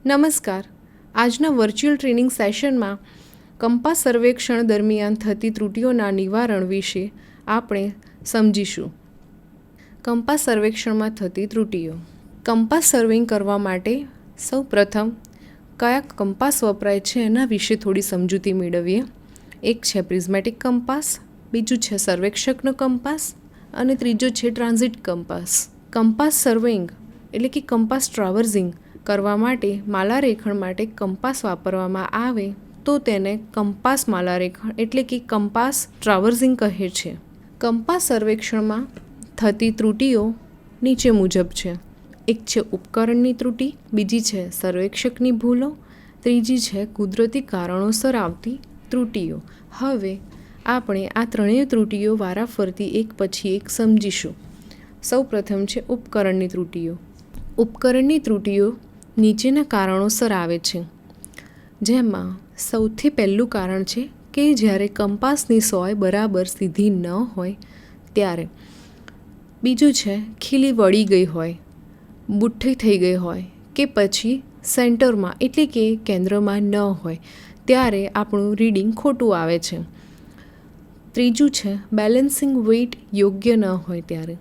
નમસ્કાર. આજના virtual training સેશનમાં કંપાસ સર્વેક્ષણ દરમિયાન થતી ત્રુટીઓના નિવારણ વિશે આપણે સમજીશું. કંપાસ સર્વેક્ષણમાં થતી ત્રુટીઓ. કંપાસ સર્વેઇંગ કરવા માટે સૌપ્રથમ કયા કંપાસ વપરાય છે એના વિશે થોડી સમજૂતી મેળવીએ. એક છે પ્રિઝમેટિક કંપાસ, બીજું છે સર્વેક્ષકનો કંપાસ અને ત્રીજો છે ટ્રાન્ઝિટ કંપાસ. કંપાસ સર્વેઇંગ એટલે કે કંપાસ ટ્રાવર્સિંગ કરવા માટે માલારેખણ માટે કંપાસ વાપરવામાં આવે તો તેને કંપાસ માલારેખણ એટલે કે કંપાસ ટ્રાવર્સિંગ કહે છે. કંપાસ સર્વેક્ષણમાં થતી ત્રુટીઓ નીચે મુજબ છે. એક છે ઉપકરણની ત્રુટી, બીજી છે સર્વેક્ષકની ભૂલો, ત્રીજી છે કુદરતી કારણોસર આવતી ત્રુટીઓ. હવે આપણે આ ત્રણેય ત્રુટીઓ વારાફરતી એક પછી એક સમજીશું. સૌપ્રથમ છે ઉપકરણની ત્રુટીઓ. ઉપકરણની ત્રુટીઓ નીચેના કારણોસર આવે છે, જેમાં સૌથી પહેલું કારણ છે કે જ્યારે કંપાસની સોય બરાબર સીધી ન હોય ત્યારે. બીજું છે ખીલી વળી ગઈ હોય, બુઠ્ઠી થઈ ગઈ હોય કે પછી સેન્ટરમાં એટલે કે કેન્દ્રમાં ન હોય ત્યારે આપણું રીડિંગ ખોટું આવે છે. ત્રીજું છે બેલેન્સિંગ વેઇટ યોગ્ય ન હોય ત્યારે.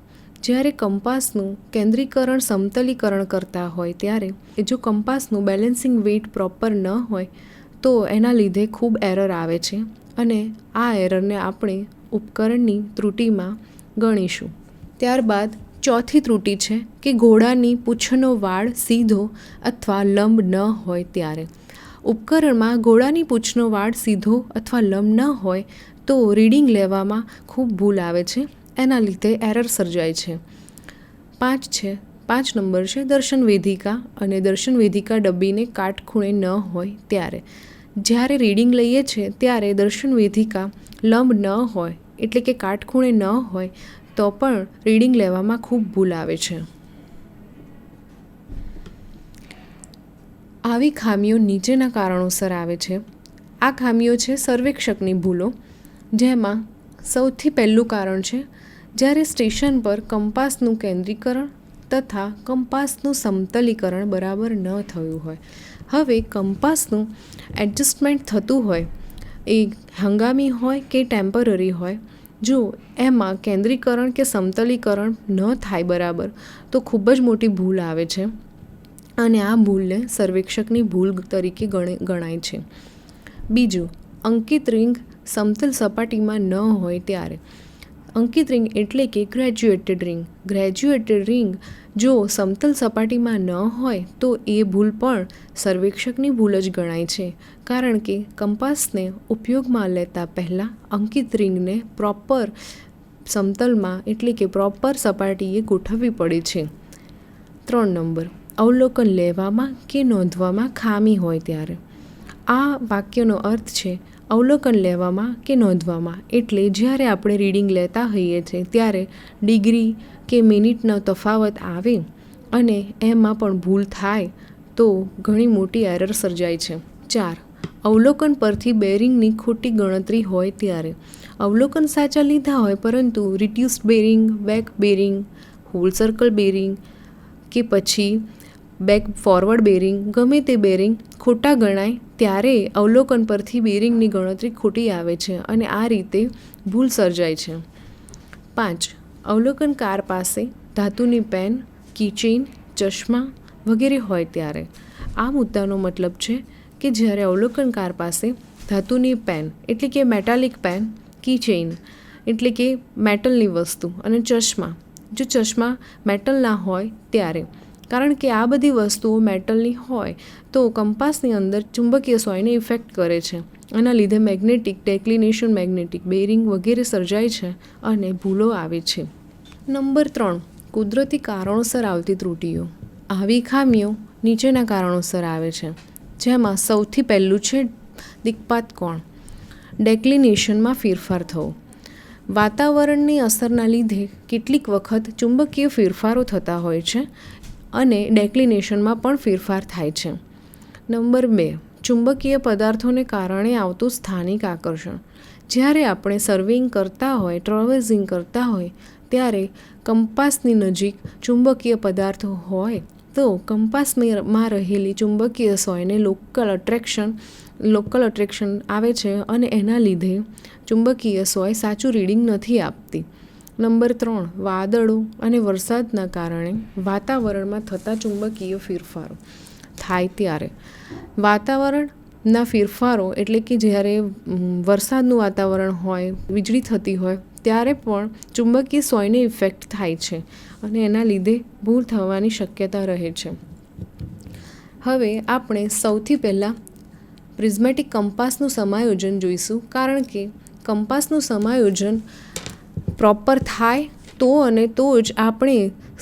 જ્યારે કંપાસનું કેન્દ્રીકરણ સમતલીકરણ કરતા હોય ત્યારે જો કંપાસનું બેલેન્સિંગ વેઇટ પ્રોપર ન હોય તો એના લીધે ખૂબ એરર આવે છે અને આ એરરને આપણે ઉપકરણની ત્રુટીમાં ગણીશું. ત્યારબાદ ચોથી ત્રુટી છે કે ઘોડાની પૂંછનો વાળ સીધો અથવા લંબ ન હોય ત્યારે. ઉપકરણમાં ઘોડાની પૂંછનો વાળ સીધો અથવા લંબ ન હોય તો રીડિંગ લેવામાં ખૂબ ભૂલ આવે છે, એના લીધે એરર સર્જાય છે. 5 નંબર છે દર્શન વેદિકા અને દર્શન વેદિકા ડબ્બીને કાટખૂણે ન હોય ત્યારે. જ્યારે રીડિંગ લઈએ છીએ ત્યારે દર્શન વેદિકા લંબ ન હોય એટલે કે કાટખૂણે ન હોય તો પણ રીડિંગ લેવામાં ખૂબ ભૂલ આવે છે. આવી ખામીઓ નીચેના કારણોસર આવે છે. આ ખામીઓ છે સર્વેક્ષકની ભૂલો, જેમાં સૌથી પહેલું કારણ છે જ્યારે સ્ટેશન પર કંપાસનું કેન્દ્રીકરણ તથા કંપાસનું સમતલીકરણ બરાબર ન થયું હોય. હવે કંપાસનું એડજસ્ટમેન્ટ થતું હોય એ હંગામી હોય કે ટેમ્પરરી હોય, જો એમાં કેન્દ્રીકરણ કે સમતલીકરણ ન થાય બરાબર તો ખૂબ જ મોટી ભૂલ આવે છે અને આ ભૂલને સર્વેક્ષકની ભૂલ તરીકે ગણાય છે. બીજું, અંકિત રિંગ સમતલ સપાટીમાં ન હોય ત્યારે. અંકિત રિંગ એટલે કે ગ્રેજ્યુએટેડ રિંગ. ગ્રેજ્યુએટેડ રિંગ જો સમતલ સપાટીમાં ન હોય તો એ ભૂલ પણ સર્વેક્ષકની ભૂલ જ ગણાય છે, કારણ કે કંપાસને ઉપયોગમાં લેતા પહેલાં અંકિત રિંગને પ્રોપર સમતલમાં એટલે કે પ્રોપર સપાટીએ ગોઠવવી પડે છે. 3 નંબર, અવલોકન લેવામાં કે નોંધવામાં ખામી હોય ત્યારે. આ વાક્યનો અર્થ છે અવલોકન લેવામાં કે નોંધવામાં, એટલે જ્યારે આપણે રીડિંગ લેતા હોઈએ છીએ ત્યારે ડિગ્રી કે મિનિટનો તફાવત આવે અને એમાં પણ ભૂલ થાય તો ઘણી મોટી એરર સર્જાય છે. 4, અવલોકન પરથી બેરિંગની ખોટી ગણતરી હોય ત્યારે. અવલોકન સાચા લીધા હોય પરંતુ reduced bearing, back bearing, whole circle bearing કે પછી બેક ફોરવર્ડ બેરિંગ, ગમે તે બેરિંગ ખોટા ગણાય ત્યારે અવલોકન પરથી બેરિંગની ગણતરી ખોટી આવે છે અને આ રીતે ભૂલ સર્જાય છે. 5, અવલોકનકાર પાસે ધાતુની પેન, કીચેઇન, ચશ્મા વગેરે હોય ત્યારે. આ મુદ્દાનો મતલબ છે કે જ્યારે અવલોકનકાર પાસે ધાતુની પેન એટલે કે મેટાલિક પેન, કીચેઇન એટલે કે મેટલની વસ્તુ અને ચશ્મા જો ચશ્મા મેટલના હોય ત્યારે. કારણ કે આ બધી વસ્તુઓ મેટલની હોય તો કંપાસની અંદર ચુંબકીય સોયને ઇફેક્ટ કરે છે. આના લીધે મેગ્નેટિક ડેક્લિનેશન, મેગ્નેટિક બેરિંગ વગેરે સર્જાય છે અને ભૂલો આવે છે. નંબર 3, કુદરતી કારણોસર આવતી ત્રુટીઓ. આવી ખામીઓ નીચેના કારણોસર આવે છે, જેમાં સૌથી પહેલું છે દિક્પાત કોણ. ડેક્લિનેશનમાં ફેરફાર થવો. વાતાવરણની અસરના લીધે કેટલીક વખત ચુંબકીય ફેરફારો થતા હોય છે અને ડેક્લિનેશનમાં પણ ફેરફાર થાય છે. નંબર 2, ચુંબકીય પદાર્થોને કારણે આવતું સ્થાનિક આકર્ષણ. જ્યારે આપણે સર્વેઇંગ કરતા હોય, ટ્રાવર્સિંગ કરતા હોય ત્યારે કંપાસની નજીક ચુંબકીય પદાર્થો હોય તો કંપાસમાં રહેલી ચુંબકીય સોયને લોકલ અટ્રેક્શન આવે છે અને એના લીધે ચુંબકીય સોય સાચું રીડિંગ નથી આપતી. નંબર 3, વાદળો અને વરસાદના કારણે વાતાવરણમાં થતા ચુંબકીય ફેરફારો થાય ત્યારે વાતાવરણના ફેરફારો એટલે કે જ્યારે વરસાદનું વાતાવરણ હોય, વીજળી થતી હોય ત્યારે પણ ચુંબકીય સોયને ઇફેક્ટ થાય છે અને એના લીધે ભૂલ થવાની શક્યતા રહે છે. હવે આપણે સૌથી પહેલાં પ્રિઝમેટિક કંપાસનું સમાયોજન જોઈશું, કારણ કે કંપાસનું સમાયોજન પ્રોપર થાય તો જ આપણે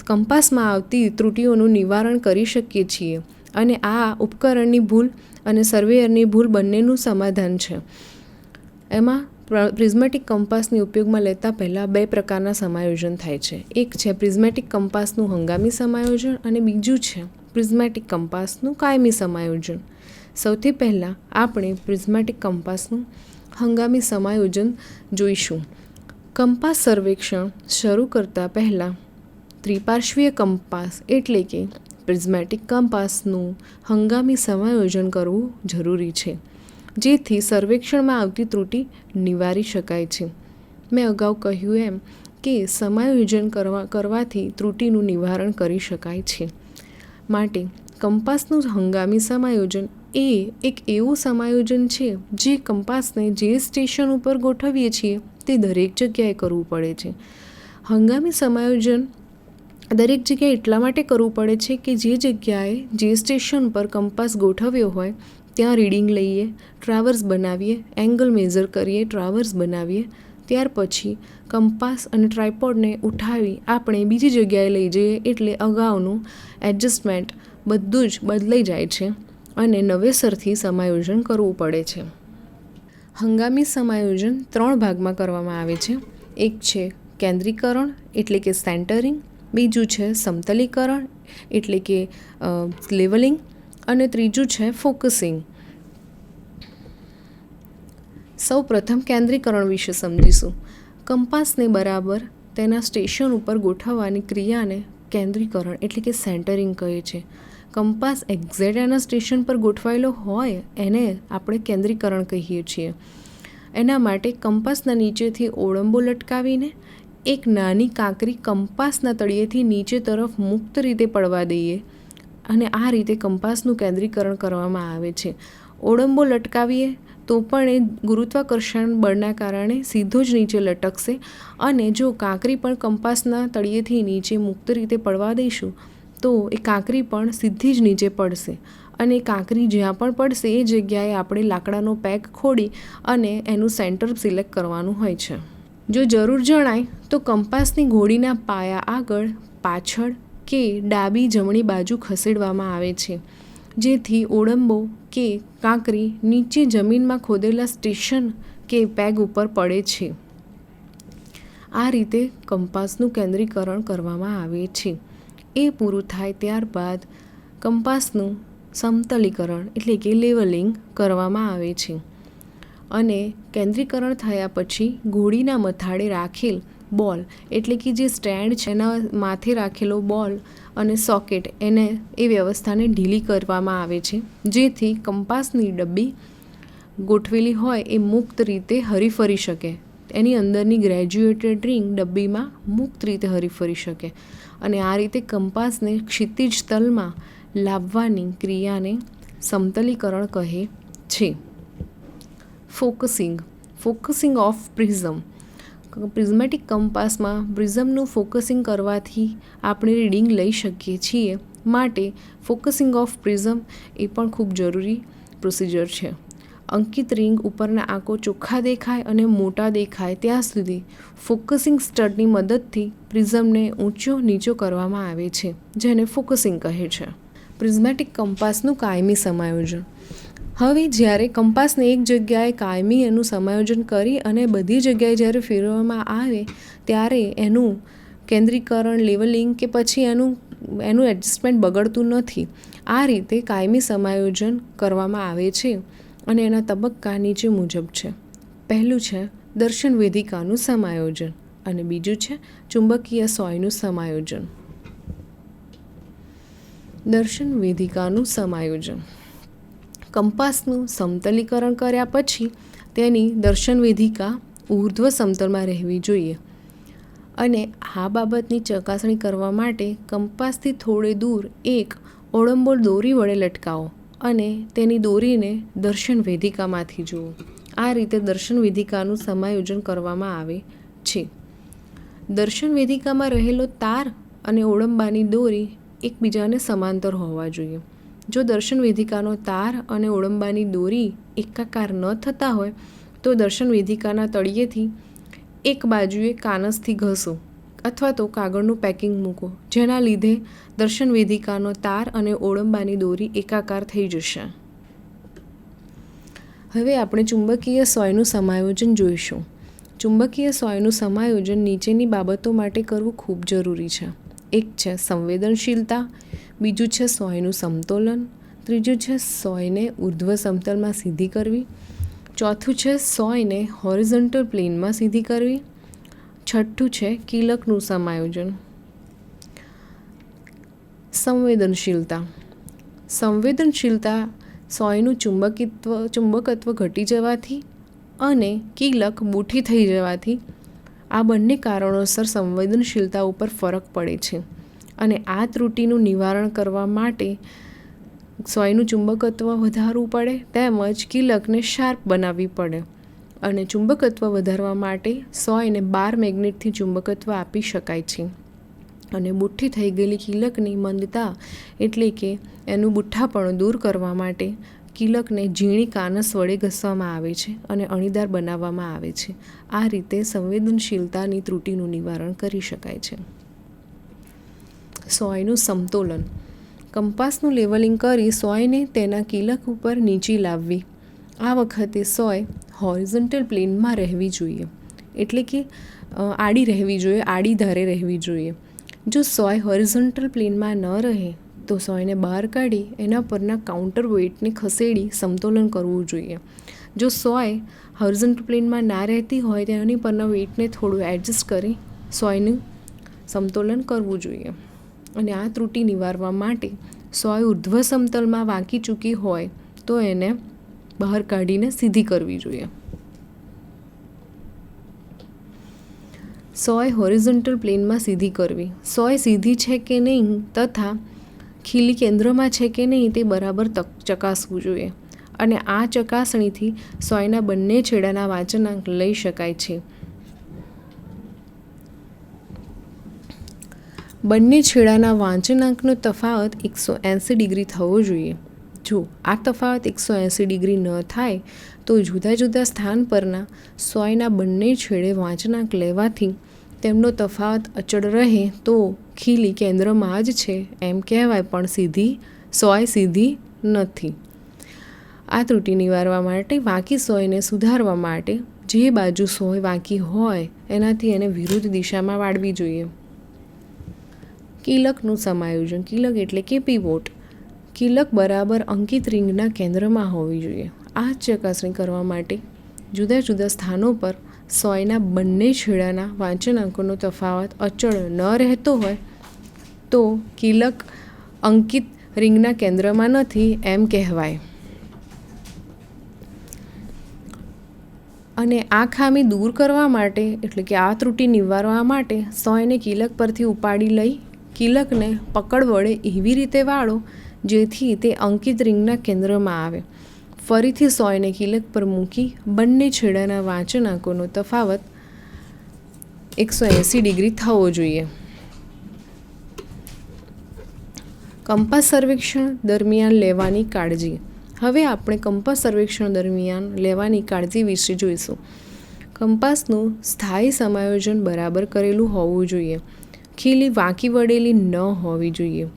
કંપાસમાં આવતી ત્રુટિઓનું નિવારણ કરી શકીએ છીએ અને આ ઉપકરણની ભૂલ અને સર્વેયરની ભૂલ બંનેનું સમાધાન છે. એમાં પ્રિઝમેટિક કંપાસની ઉપયોગમાં લેતા પહેલાં 2 પ્રકારના સમાયોજન થાય છે. એક છે પ્રિઝમેટિક કંપાસનું હંગામી સમાયોજન અને બીજું છે પ્રિઝમેટિક કંપાસનું કાયમી સમાયોજન. સૌથી પહેલાં આપણે પ્રિઝમેટિક કંપાસનું હંગામી સમાયોજન જોઈશું. કંપાસ સર્વેક્ષણ શરૂ કરતાં પહેલાં ત્રિપાર્શ્વીય કંપાસ એટલે કે પ્રિઝમેટિક કંપાસનું હંગામી સમાયોજન કરવું જરૂરી છે, જેથી સર્વેક્ષણમાં આવતી ત્રુટિ નિવારી શકાય છે. મેં અગાઉ કહ્યું એમ કે સમાયોજન કરવાથી ત્રુટિનું નિવારણ કરી શકાય છે. માટે કંપાસનું હંગામી સમાયોજન એ એક એવું સમાયોજન છે જે કંપાસને જે સ્ટેશન ઉપર ગોઠવીએ છીએ તે દરેક જગ્યાએ કરવું પડે છે. હંગામી સમાયોજન દરેક જગ્યાએ એટલા માટે કરવું પડે છે કે જે જગ્યાએ જે સ્ટેશન પર કંપાસ ગોઠવ્યો હોય ત્યાં રીડિંગ લઈએ, ટ્રાવર્સ બનાવીએ, એંગલ મેઝર કરીએ, ટ્રાવર્સ બનાવીએ, ત્યાર પછી કંપાસ અને ટ્રાયપોડને ઉઠાવી આપણે બીજી જગ્યાએ લઈ જઈએ એટલે અગાઉનું એડજસ્ટમેન્ટ બધું જ બદલાઈ જાય છે અને નવેસરથી સમાયોજન કરવું પડે છે. હંગામી સમાયોજન 3 ભાગમાં કરવામાં આવે છે. એક છે કેન્દ્રીકરણ એટલે કે સેન્ટરિંગ, બીજું છે સમતલીકરણ એટલે કે લેવલિંગ અને ત્રીજું છે ફોકસિંગ. સૌ પ્રથમ કેન્દ્રીકરણ વિશે સમજીશું. કંપાસને બરાબર તેના સ્ટેશન ઉપર ગોઠવવાની ક્રિયાને કેન્દ્રીકરણ એટલે કે સેન્ટરિંગ કહે છે. કંપાસ એક્ઝેક્ટ એના સ્ટેશન પર ગોઠવાયેલો હોય એને આપણે કેન્દ્રીકરણ કહીએ છીએ. એના માટે કંપાસના નીચેથી ઓળંબો લટકાવીને એક નાની કાંકરી કંપાસના તળિયેથી નીચે તરફ મુક્ત રીતે પડવા દઈએ અને આ રીતે કંપાસનું કેન્દ્રીકરણ કરવામાં આવે છે. ઓળંબો લટકાવીએ તો પણ એ ગુરુત્વાકર્ષણ બળના કારણે સીધો જ નીચે લટકશે અને જો કાંકરી પણ કંપાસના તળિયેથી નીચે મુક્ત રીતે પડવા દઈશું તો એ કાંકરી પણ સીધી જ નીચે પડશે અને કાંકરી જ્યાં પણ પડશે એ જગ્યાએ આપણે લાકડાનો પેક ખોડી અને એનું સેન્ટર સિલેક્ટ કરવાનું હોય છે. જો જરૂર જણાય તો કંપાસની ઘોડીના પાયા આગળ, પાછળ કે ડાબી જમણી બાજુ ખસેડવામાં આવે છે, જેથી ઓળંબો કે કાંકરી નીચે જમીનમાં ખોદેલા સ્ટેશન કે પેગ ઉપર પડે છે. આ રીતે કંપાસનું કેન્દ્રીકરણ કરવામાં આવે છે. એ પૂરું થાય ત્યારબાદ કંપાસનું સમતલીકરણ એટલે કે લેવલિંગ કરવામાં આવે છે અને કેન્દ્રીકરણ થયા પછી ઘોડીના મથાળે રાખેલ બોલ એટલે કે જે સ્ટેન્ડ છે એના માથે રાખેલો બોલ અને સોકેટ એ વ્યવસ્થાને ઢીલી કરવામાં આવે છે, જેથી કંપાસની ડબ્બી ગોઠવેલી હોય એ મુક્ત રીતે હરીફરી શકે. એની અંદરની ગ્રેજ્યુએટેડ રિંગ ડબ્બીમાં મુક્ત રીતે હરીફરી શકે અને આ રીતે કંપાસને ક્ષિતિજ તલમાં લાવવાની ક્રિયાને સમતલીકરણ કહે છે. Focusing of prism. પ્રિઝમેટિક કંપાસમાં પ્રિઝમનું ફોકસિંગ કરવાથી આપણે રીડિંગ લઈ શકીએ છીએ, માટે ફોકસિંગ ઓફ પ્રિઝમ એ પણ ખૂબ જરૂરી પ્રોસિજર છે. અંકિત રિંગ ઉપરના આંકો ચોખ્ખા દેખાય અને મોટા દેખાય ત્યાં સુધી ફોકસિંગ સ્ટડની મદદથી પ્રિઝમને ઊંચો નીચો કરવામાં આવે છે, જેને ફોકસિંગ કહે છે. પ્રિઝમેટિક કંપાસનું કાયમી સમાયોજન. હવે જ્યારે કંપાસને એક જગ્યાએ કાયમી એનું સમાયોજન કરી અને બધી જગ્યાએ જ્યારે ફેરવવામાં આવે ત્યારે એનું કેન્દ્રીકરણ, લેવલિંગ કે પછી એનું એડજસ્ટમેન્ટ બગડતું નથી. આ રીતે કાયમી સમાયોજન કરવામાં આવે છે અને એના તબક્કા નીચે મુજબ છે. પહેલું છે દર્શન વેદિકાનું સમાયોજન અને બીજું છે ચુંબકીય સોયનું સમાયોજન. દર્શન વેદિકાનું સમાયોજન. કંપાસનું સમતલીકરણ કર્યા પછી તેની દર્શન વેદિકા ઉર્ધ્વ સમતલમાં રહેવી જોઈએ અને આ બાબતની ચકાસણી કરવા માટે કંપાસથી થોડે દૂર એક ઓળંબોળ દોરી વડે લટકાવો અને તેની દોરીને દર્શન વેદિકામાંથી જુઓ. આ રીતે દર્શન વેદિકાનું સમાયોજન કરવામાં આવે છે. દર્શન વેદિકામાં રહેલો તાર અને ઓળંબાની દોરી એકબીજાને સમાંતર હોવા જોઈએ. જો દર્શન વેદિકાનો તાર અને ઓળંબાની દોરી એકાકાર ન થતા હોય તો દર્શન વેદિકાના તળિયેથી એક બાજુએ કાનસથી ઘસો અથવા તો કાગળનું પેકિંગ મૂકો, જેના લીધે દર્શન વેદિકાનો તાર અને ઓળંબાની દોરી એકાકાર થઈ જશે. હવે આપણે ચુંબકીય સોયનું સમાયોજન જોઈશું. ચુંબકીય સોયનું સમાયોજન નીચેની બાબતો માટે કરવું ખૂબ જરૂરી છે. એક છે સંવેદનશીલતા, બીજું છે સોયનું સમતોલન, ત્રીજું છે સોયને ઉર્ધ્વ સમતલમાં સીધી કરવી, ચોથું છે સોયને હોરિઝોન્ટલ પ્લેનમાં સીધી કરવી, છઠ્ઠું છે કિલકનું સમાયોજન. સંવેદનશીલતા સોયનું ચુંબકત્વ ઘટી જવાથી અને કિલક બુઠી થઈ જવાથી આ બંને કારણોસર સંવેદનશીલતા ઉપર ફરક પડે છે અને આ ત્રુટિનું નિવારણ કરવા માટે સોયનું ચુંબકત્વ વધારવું પડે તેમજ કિલકને શાર્પ બનાવવી પડે અને ચુંબકત્વ વધારવા માટે સોયને બાર મેગ્નેટથી ચુંબકત્વ આપી શકાય છે અને બુઠ્ઠી થઈ ગયેલી કિલકની મંદતા એટલે કે એનું બુઠ્ઠાપણું દૂર કરવા માટે કિલકને ઝીણી કાનસ વડે ઘસવામાં આવે છે અને અણીદાર બનાવવામાં આવે છે. આ રીતે સંવેદનશીલતાની ત્રુટિનું નિવારણ કરી શકાય છે. સોયનું સમતોલન. કંપાસનું લેવલિંગ કરી સોયને તેના કિલક ઉપર નીચી લાવવી. આ વખતે સોય હોરિઝોન્ટલ પ્લેનમાં રહેવી જોઈએ, એટલે કે આડી રહેવી જોઈએ, આડી ધારે રહેવી જોઈએ. જો સોય હોરિઝોન્ટલ પ્લેનમાં ન રહે તો સોયને બહાર કાઢી એના પરના કાઉન્ટર વેઇટને ખસેડી સમતોલન કરવું જોઈએ. જો સોય હોરિઝોન્ટલ પ્લેનમાં ના રહેતી હોય તો એની પરના વેઇટને થોડું એડજસ્ટ કરી સોયનું સમતોલન કરવું જોઈએ. અને આ ત્રુટિ નિવારવા માટે સોય ઉર્ધ્વ સમતલમાં વાંકી ચૂકી હોય તો એને બહાર કાઢીને સીધી કરવી જોઈએ. સોય હોરિઝોન્ટલ પ્લેનમાં સીધી કરવી. સોય સીધી છે કે નહીં તથા ખીલી કેન્દ્રમાં છે કે નહીં તે બરાબર ચકાસવું જોઈએ અને આ ચકાસણીથી સોયના બંને છેડાના વાંચનાંક લઈ શકાય છે. બંને છેડાના વાંચનાંકનો તફાવત 180 ડિગ્રી થવો જોઈએ. જો આ તફાવત 180 ડિગ્રી ન થાય તો જુદા જુદા સ્થાન પરના સોયના બંને છેડે વાંચનાંક લેવાથી તેમનો તફાવત અચળ રહે તો ખીલી કેન્દ્રમાં જ છે એમ કહેવાય, પણ સોય સીધી નથી. આ ત્રુટિ નિવારવા માટે વાંકી સોયને સુધારવા માટે જે બાજુ સોય વાંકી હોય એનાથી એને વિરુદ્ધ દિશામાં વાળવી જોઈએ. કિલકનું સમાયોજન. કિલક એટલે કે પીવોટ. કિલક બરાબર અંકિત રિંગના કેન્દ્રમાં હોવી જોઈએ. આ ચકાસણી કરવા માટે જુદા જુદા સ્થાનો પર સોયના બંને છેડાના વાંચનાંકોનો તફાવત અચળ ન રહેતો હોય તો કિલક અંકિત રિંગના કેન્દ્રમાં નથી એમ કહેવાય. અને આ ખામી દૂર કરવા માટે એટલે કે આ ત્રુટિ નિવારવા માટે સોયને કિલક પરથી ઉપાડી લઈ કિલકને પકડ વડે એવી રીતે વાળો જેથી તે અંકિત રિંગના કેન્દ્રમાં આવે. ફરીથી સોયને કિલક પર મૂકી બંને છેડાના વાંચનાંકોનો તફાવત 180 ડિગ્રી થવો જોઈએ. કંપાસ સર્વેક્ષણ દરમિયાન લેવાની કાળજી. હવે આપણે કંપાસ સર્વેક્ષણ દરમિયાન લેવાની કાળજી વિશે જોઈશું. કંપાસનું સ્થાયી સમાયોજન બરાબર કરેલું હોવું જોઈએ. ખીલી વાંકી વળેલી ન હોવી જોઈએ.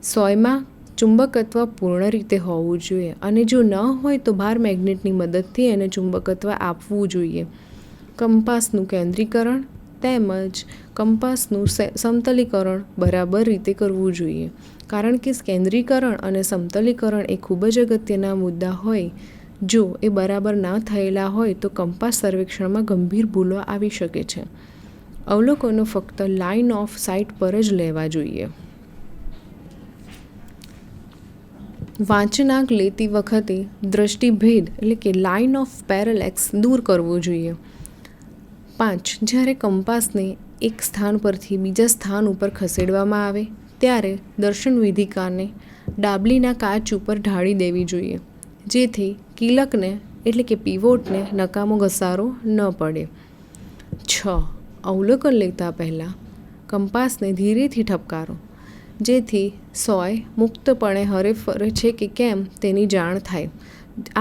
સોયમાં ચુંબકત્વ પૂર્ણ રીતે હોવું જોઈએ અને જો ન હોય તો બાર મેગ્નેટની મદદથી એને ચુંબકત્વ આપવું જોઈએ. કંપાસનું કેન્દ્રીકરણ તેમજ કંપાસનું સમતલીકરણ બરાબર રીતે કરવું જોઈએ, કારણ કે કેન્દ્રીકરણ અને સમતલીકરણ એ ખૂબ જ અગત્યના મુદ્દા હોય. જો એ બરાબર ના થયેલા હોય તો કંપાસ સર્વેક્ષણમાં ગંભીર ભૂલો આવી શકે છે. અવલોકનો ફક્ત લાઇન ઓફ સાઇટ પર જ લેવા જોઈએ. વાંચનાંક લેતી વખતે દ્રષ્ટિભેદ એટલે કે લાઇન ઓફ પેરેલેક્સ દૂર કરવો જોઈએ. 5. જ્યારે કંપાસને એક સ્થાન પરથી બીજા સ્થાન ઉપર ખસેડવામાં આવે ત્યારે દર્શન વિધિકાને ડાબલીના કાચ ઉપર ઢાળી દેવી જોઈએ, જેથી કિલકને એટલે કે પીવોટને નકામો ઘસારો ન પડે. 6. અવલોકન લેતા પહેલાં કંપાસને ધીરેથી ઠપકારો, જેથી સોય મુક્તપણે હરે ફરે છે કે કેમ તેની જાણ થાય.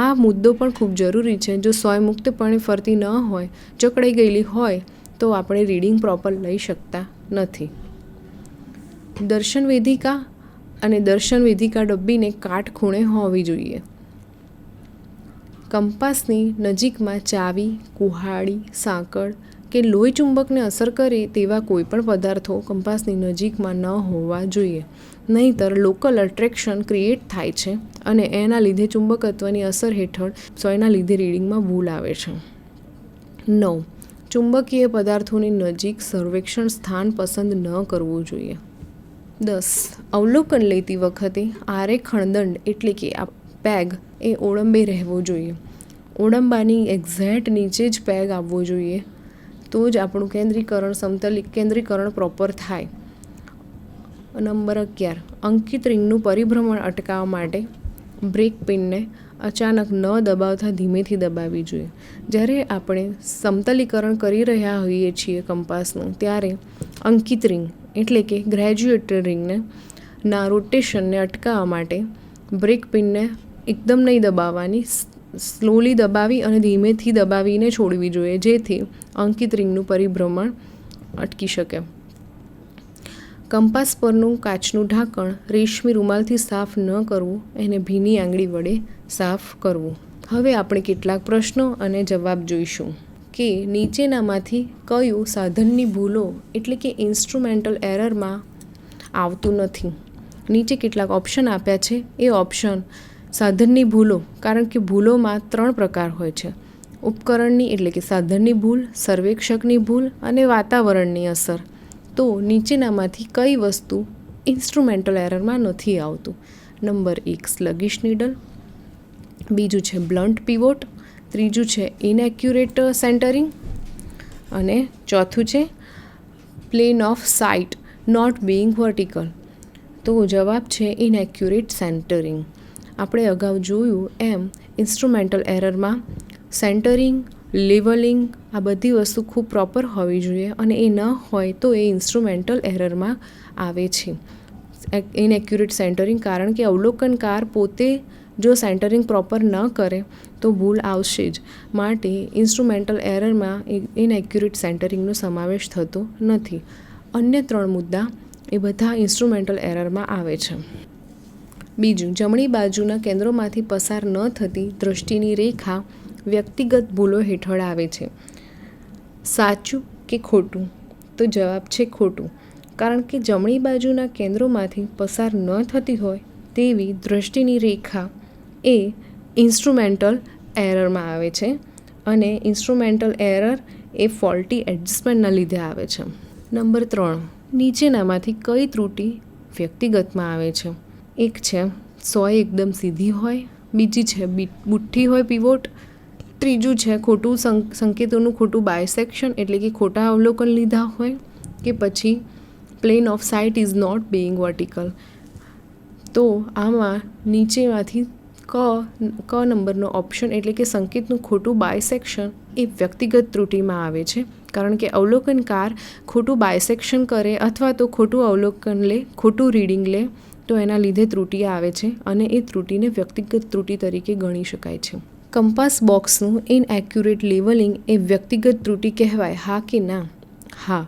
આ મુદ્દો પણ ખૂબ જરૂરી છે. જો સોય મુક્તપણે ફરતી ન હોય, જકડાઈ ગયેલી હોય તો આપણે રીડિંગ પ્રોપર લઈ શકતા નથી. દર્શન વેદિકા અને દર્શન વેદિકા ડબ્બીને કાટખૂણે હોવી જોઈએ. કંપાસની નજીકમાં ચાવી, કુહાડી, સાંકળ કે લોહી ચુંબકને અસર કરે તેવા કોઈપણ પદાર્થો કંપાસની નજીકમાં ન હોવા જોઈએ, નહીંતર લોકલ અટ્રેક્શન ક્રિએટ થાય છે અને એના લીધે ચુંબકત્વની અસર હેઠળ સોયના લીધે રીડિંગમાં ભૂલ આવે છે. 9. ચુંબકીય પદાર્થોની નજીક સર્વેક્ષણ સ્થાન પસંદ ન કરવું જોઈએ. 10. અવલોકન લેતી વખતે આરે ખણદંડ એટલે કે પેગ એ ઓળંબે રહેવો જોઈએ. ઓળંબાની એક્ઝેક્ટ નીચે જ પેગ આવવો જોઈએ, તો જ આપણું કેન્દ્રીકરણ પ્રોપર થાય. નંબર 11. અંકિત રિંગનું પરિભ્રમણ અટકાવવા માટે બ્રેક પિનને અચાનક ન દબાવતા ધીમેથી દબાવવી જોઈએ. જ્યારે આપણે સમતલીકરણ કરી રહ્યા હોઈએ છીએ કંપાસનું, ત્યારે અંકિત રિંગ એટલે કે ગ્રેજ્યુએટર રિંગને ના રોટેશનને અટકાવવા માટે બ્રેક પિનને એકદમ નહીં દબાવવાની, સ્લોલી દબાવી અને ધીમેથી દબાવીને છોડવી જોઈએ, જેથી અંકિત રિંગનું પરિભ્રમણ અટકી શકે. કંપાસ પરનું કાચનું ઢાંકણ રેશમી રૂમાલથી સાફ ન કરવું, એને ભીની આંગળી વડે સાફ કરવું. હવે આપણે કેટલાક પ્રશ્નો અને જવાબ જોઈશું કે નીચેનામાંથી કયું સાધનની ભૂલો એટલે કે ઇન્સ્ટ્રુમેન્ટલ એરરમાં આવતું નથી. નીચે કેટલાક ઓપ્શન આપ્યા છે. એ ઓપ્શન સાધનની ભૂલો, કારણ કે ભૂલોમાં 3 પ્રકાર હોય છે: ઉપકરણની એટલે કે સાધનની ભૂલ, સર્વેક્ષકની ભૂલ અને વાતાવરણની અસર. તો નીચેનામાંથી કઈ વસ્તુ ઇન્સ્ટ્રુમેન્ટલ એરરમાં નથી આવતું? નંબર 1 સ્લગિશ નીડલ, બીજું છે બ્લન્ટ પીવોટ, ત્રીજું છે ઇનએક્યુરેટ સેન્ટરિંગ અને ચોથું છે plane of sight not being vertical. તો જવાબ છે ઇનએક્યુરેટ સેન્ટરિંગ. આપણે અગાઉ જોયું એમ ઇન્સ્ટ્રુમેન્ટલ એરરમાં સેન્ટરિંગ, લેવલિંગ આ બધી વસ્તુ ખૂબ પ્રોપર હોવી જોઈએ, અને એ ન હોય તો એ ઇન્સ્ટ્રુમેન્ટલ એરરમાં આવે છે. ઇનએક્યુરેટ સેન્ટરિંગ કારણ કે અવલોકનકાર પોતે જો સેન્ટરિંગ પ્રોપર ન કરે તો ભૂલ આવશે જ, માટે ઇન્સ્ટ્રુમેન્ટલ એરરમાં ઇનએક્યુરેટ સેન્ટરિંગનો સમાવેશ થતો નથી. અન્ય 3 મુદ્દા એ બધા ઇન્સ્ટ્રુમેન્ટલ એરરમાં આવે છે. બીજું, જમણી બાજુના કેન્દ્રોમાંથી પસાર ન થતી દૃષ્ટિની રેખા વ્યક્તિગત ભૂલો હેઠળ આવે છે. સાચું કે ખોટું? તો જવાબ છે ખોટું, કારણ કે જમણી બાજુના કેન્દ્રોમાંથી પસાર ન થતી હોય તેવી દૃષ્ટિની રેખા એ ઇન્સ્ટ્રુમેન્ટલ એરરમાં આવે છે, અને ઇન્સ્ટ્રુમેન્ટલ એરર એ ફોલ્ટી એડજસ્ટમેન્ટના લીધે આવે છે. નંબર 3, નીચેનામાંથી કઈ ત્રુટિ વ્યક્તિગતમાં આવે છે? એક છે સોય એકદમ સીધી હોય, બીજી છે બુઠ્ઠી હોય પીવોટ, ત્રીજું છે ખોટું સંકેતોનું ખોટું બાયસેક્શન એટલે કે ખોટા અવલોકન લીધા હોય, કે પછી plane of sight is not being vertical. તો આમાં નીચેમાંથી ક નંબરનો ઓપ્શન એટલે કે સંકેતનું ખોટું બાયસેક્શન એ વ્યક્તિગત ત્રુટિમાં આવે છે, કારણ કે અવલોકનકાર ખોટું બાયસેક્શન કરે અથવા તો ખોટું અવલોકન લે, ખોટું રીડિંગ લે, તો એના લીધે ત્રુટિ આવે છે, અને એ ત્રુટિને વ્યક્તિગત ત્રુટિ તરીકે ગણી શકાય છે. કંપાસ બોક્સનું ઇનએક્યુરેટ લેવલિંગ એ વ્યક્તિગત ત્રુટિ કહેવાય? હા કે ના? હા,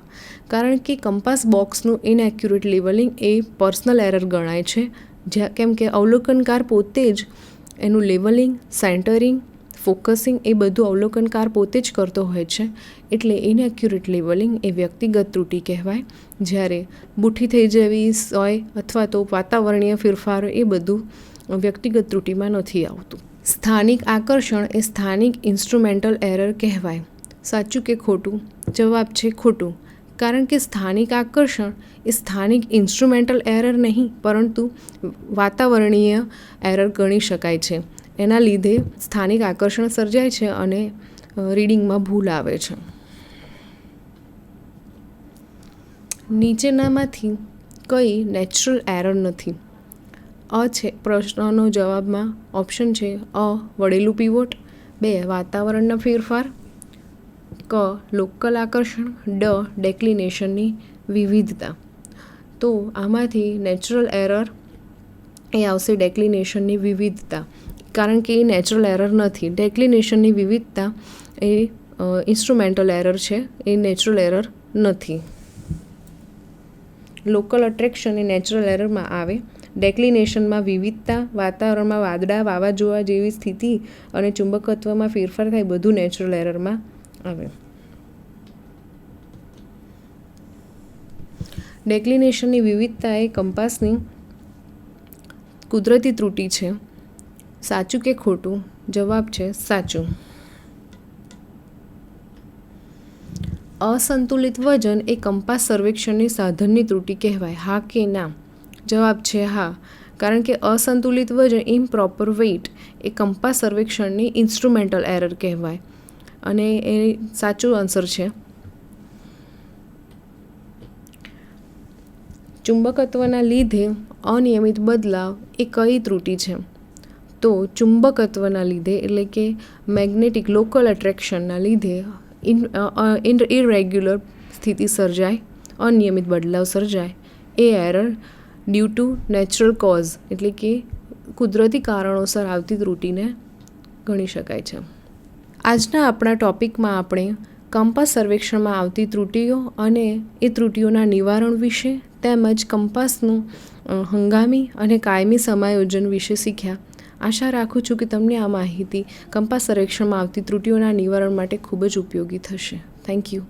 કારણ કે કંપાસ બોક્સનું ઇનએક્યુરેટ લેવલિંગ એ પર્સનલ એરર ગણાય છે, કેમ કે અવલોકનકાર પોતે જ એનું લેવલિંગ, સેન્ટરિંગ, ફોકસિંગ એ બધું અવલોકનકાર પોતે જ કરતો હોય છે, એટલે ઇનએક્યુરેટ લેવલિંગ એ વ્યક્તિગત ત્રુટિ કહેવાય. જ્યારે બુઠ્ઠી થઈ જવી, સોય અથવા તો વાતાવરણીય ફેરફારો એ બધું વ્યક્તિગત ત્રુટિમાં નથી આવતું. સ્થાનિક આકર્ષણ એ સ્થાનિક ઇન્સ્ટ્રુમેન્ટલ એરર કહેવાય? સાચું કે ખોટું? જવાબ છે ખોટું, કારણ કે સ્થાનિક આકર્ષણ એ સ્થાનિક ઇન્સ્ટ્રુમેન્ટલ એરર નહીં પરંતુ વાતાવરણીય એરર ગણી શકાય છે. એના લીધે સ્થાનિક આકર્ષણ સર્જાય છે અને રીડિંગમાં ભૂલ આવે છે. નીચેનામાંથી કઈ નેચરલ એરર નથી? છે પ્રશ્નનો જવાબમાં ઓપ્શન છે વળેલું પીવોટ, 2 વાતાવરણના ફેરફાર, લોકલ આકર્ષણ, ડેક્લિનેશનની વિવિધતા. તો આમાંથી નેચરલ એરર એ આવશે ડેક્લિનેશનની વિવિધતા, કારણ કે એ નેચરલ એરર નથી. ડેક્લિનેશનની વિવિધતા એ ઇન્સ્ટ્રુમેન્ટલ એરર છે, એ નેચરલ એરર નથી. લોકલ અટ્રેક્શન એ નેચરલ એરરમાં આવે. ડેક્લિનેશનમાં વિવિધતા, વાતાવરણમાં વાદળા, વાવાઝોડા જેવી સ્થિતિ અને ચુંબકત્વમાં ફેરફાર થાય, બધું નેચરલ એરરમાં આવે. ડેક્લિનેશનની વિવિધતા એ કંપાસની કુદરતી ત્રુટિ છે. સાચું કે ખોટું? જવાબ છે સાચું. અસંતુલિત વજન એ કંપાસ સર્વેક્ષણની સાધનની ત્રુટિ કહેવાય, હા કે ના? જવાબ છે હા, કારણ કે અસંતુલિત વજન ઇમ્પ્રોપર વેઇટ એ કંપાસ સર્વેક્ષણની ઇન્સ્ટ્રુમેન્ટલ એરર કહેવાય અને એ સાચું આન્સર છે. ચુંબકત્વના લીધે અનિયમિત બદલાવ એ કઈ ત્રુટિ છે? તો ચુંબકત્વના લીધે એટલે કે મેગ્નેટિક લોકલ એટ્રેક્શનના લીધે ઇરેગ્યુલર સ્થિતિ સર્જાય, અનિયમિત બદલાવ સર્જાય, એ error due to natural cause એટલે કે કુદરતી કારણોસર આવતી ત્રુટિને ગણી શકાય છે. આજના આપણા ટૉપિકમાં આપણે કંપાસ સર્વેક્ષણમાં આવતી ત્રુટિઓ અને એ ત્રુટિઓના નિવારણ વિશે તેમજ કંપાસનું હંગામી અને કાયમી સમાયોજન વિશે શીખ્યા. આશા રાખું છું કે તમને આ માહિતી કંપાસ સર્વેક્ષણમાં આવતી ત્રુટિઓના નિવારણ માટે ખૂબ જ ઉપયોગી થશે. Thank you.